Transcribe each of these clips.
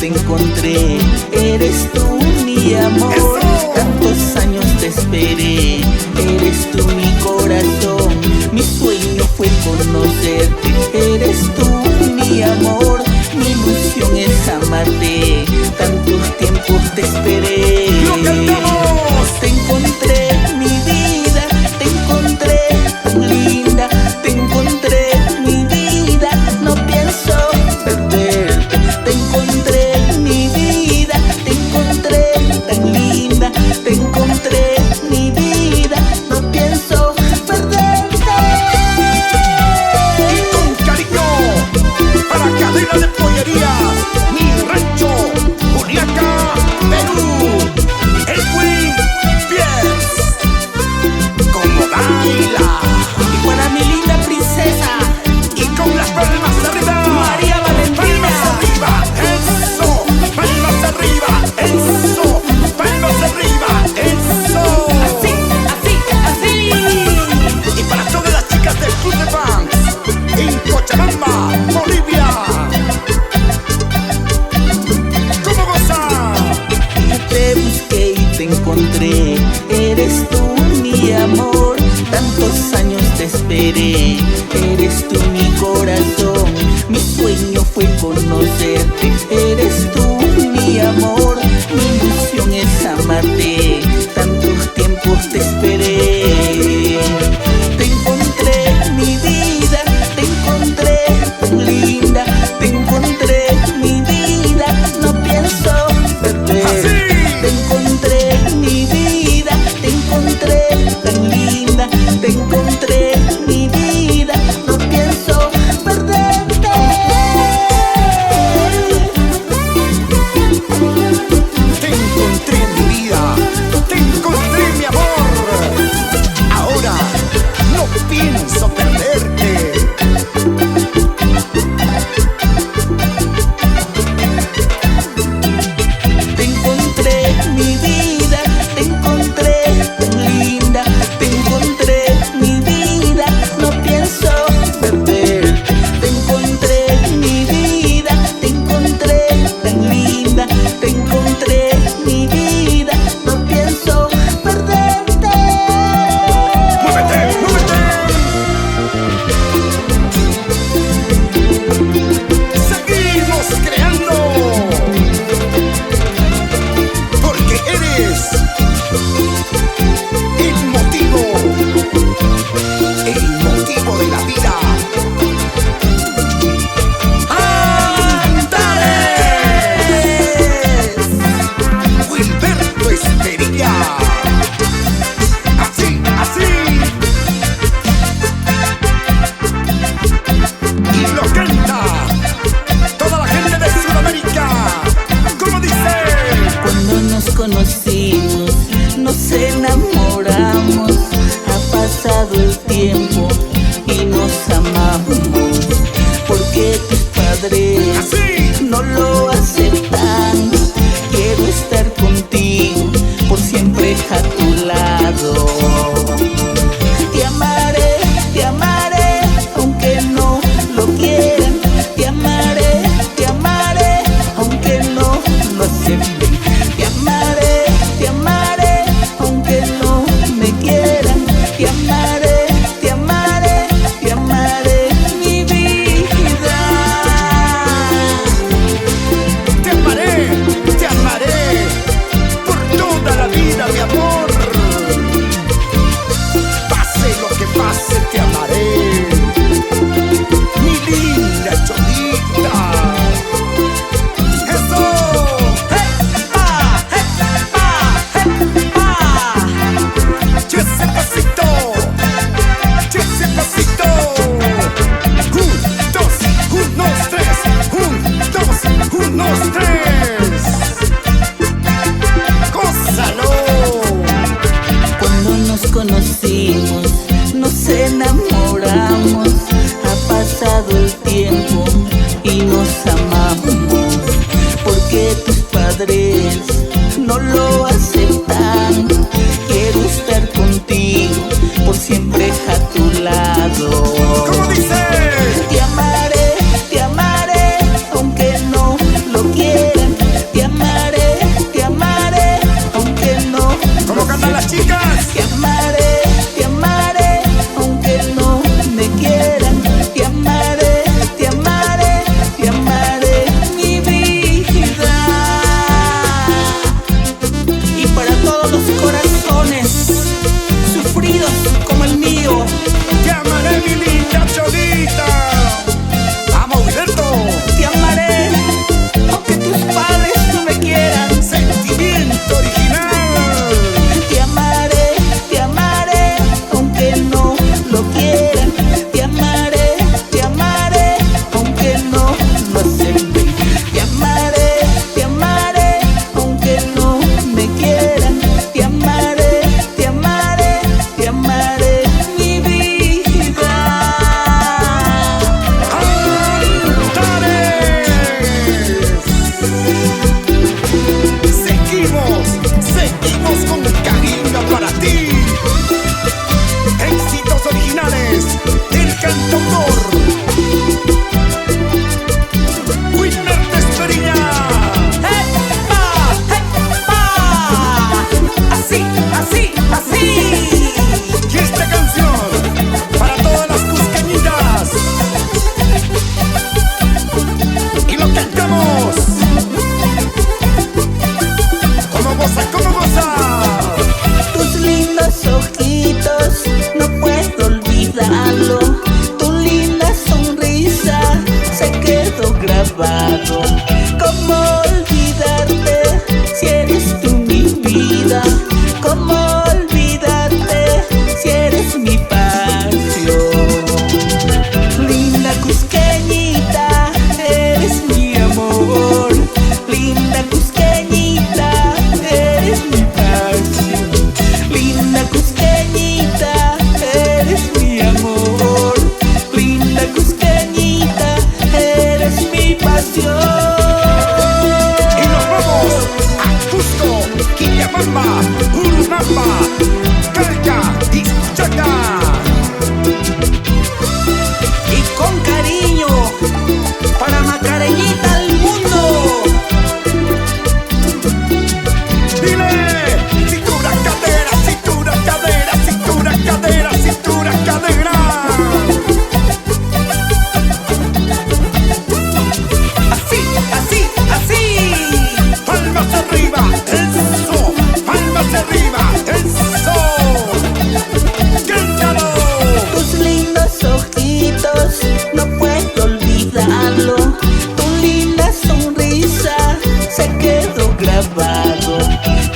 te encontré, eres tú mi amor. Tantos años te esperé, eres tú mi corazón. Mi sueño fue conocerte, eres tú mi amor. Mi ilusión es amarte, tantos tiempos te esperé. Te encontré mi vida, te encontré tan linda, te encontré mi vida, no pienso perderte. Te encontré mi vida, te encontré tan linda, te encontré mi vida, no pienso perderte. Y con cariño para Cadena de Pollerías, Mi Rancho, Juliaca, Perú, Edwin Fies, como baila. Y para mi linda princesa, Y con las palmas arriba, María Valentina. palmas arriba, eso, palmas arriba, eso, palmas arriba, eso. Así, así, así. Y para todas las chicas del Club de Fans en Cochabamba, Bolivia. ¿Cómo goza? Te busqué y te encontré, eres tú mi amor. Tantos años te esperé, eres tú mi corazón. Mi sueño fue conocerte, eres tú mi amor. Mi ilusión es amarte, tantos tiempos te esperé. Te encontré mi vida, te encontré tan linda, te encontré mi vida, no pienso perderte. Te encontré mi vida, te encontré tan linda, te encontré mi vida, no pienso perderte. Te encontré mi vida, te encontré mi amor. Ahora no pienso perderte. Te encontré mi vida, te encontré tan linda, te encontré mi vida, no pienso perderte. Te encontré mi vida, te encontré tan linda, te encontré mi vida, no pienso perderte. ¡Muévete, muévete! Seguimos creando, porque eres el motivo de la vida. ¡Antares! Wilberto Esperilla. Así, así. Y lo canta toda la gente de Sudamérica. ¿Cómo dice? Cuando nos conocimos, nos enamoramos, ha pasado el tiempo y nos amamos, porque tus padres Así. no lo aceptan. Quiero estar contigo por siempre a tu lado. Te amaré, aunque no lo quieran. Te amaré, aunque no lo acepten. Te amaré, aunque no me quieran. Te amaré, mi vida. Te amaré por toda la vida, mi amor. Pase lo que pase, te amaré. Mi linda Cholita. ¡Eso! ¡Che ese pasito! ¡Che ese pasito! Unos, tres. Unos, tres. ¡Gózalo! Cuando nos conocimos, nos enamoramos, ha pasado el tiempo y nos amamos, porque tus padres no lo aceptan. Quiero estar contigo por siempre a tu lado. ¿Cómo dice? Te amaré, aunque no lo quieran. grabado.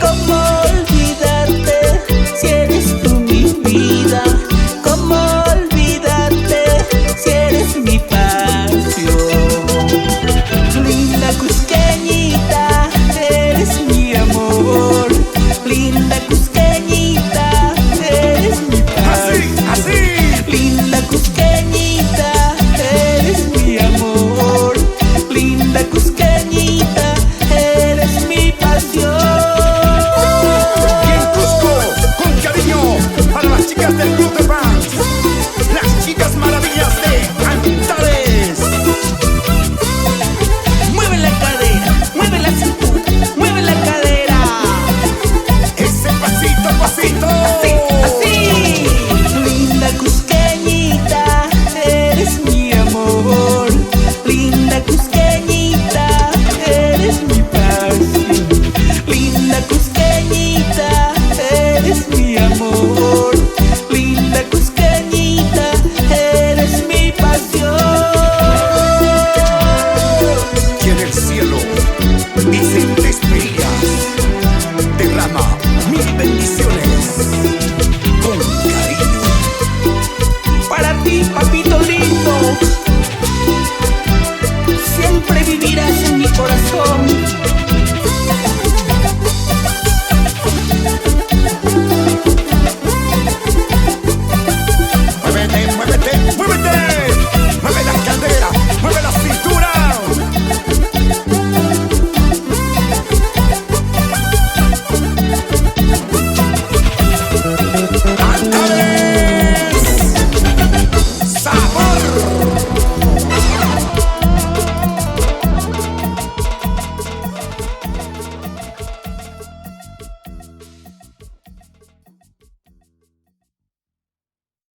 ¿Cómo olvidarte si eres tú mi vida? ¿Cómo olvidarte si eres mi pasión? Linda cusqueñita, eres mi amor. Linda cusqueñita, eres mi pasión. Así. Linda cusqueñita, eres mi amor. Linda cusqueñita, eres mi pasión. Y en Cusco, con cariño, para las chicas del Club de Fans, las chicas maravillas de Antares. Mueve la cadera, mueve la cintura, mueve la cadera. Ese pasito, pasito. Así, así. Linda cusqueñita, eres mi amor. Linda cusqueñita, eres mi pasión. Linda cusqueñita, eres mi amor. Linda cusqueñita, eres mi pasión. Y en el cielo dicen despedidas, derrama mil bendiciones con cariño. Para ti, papito lindo, siempre vivirás en mi corazón.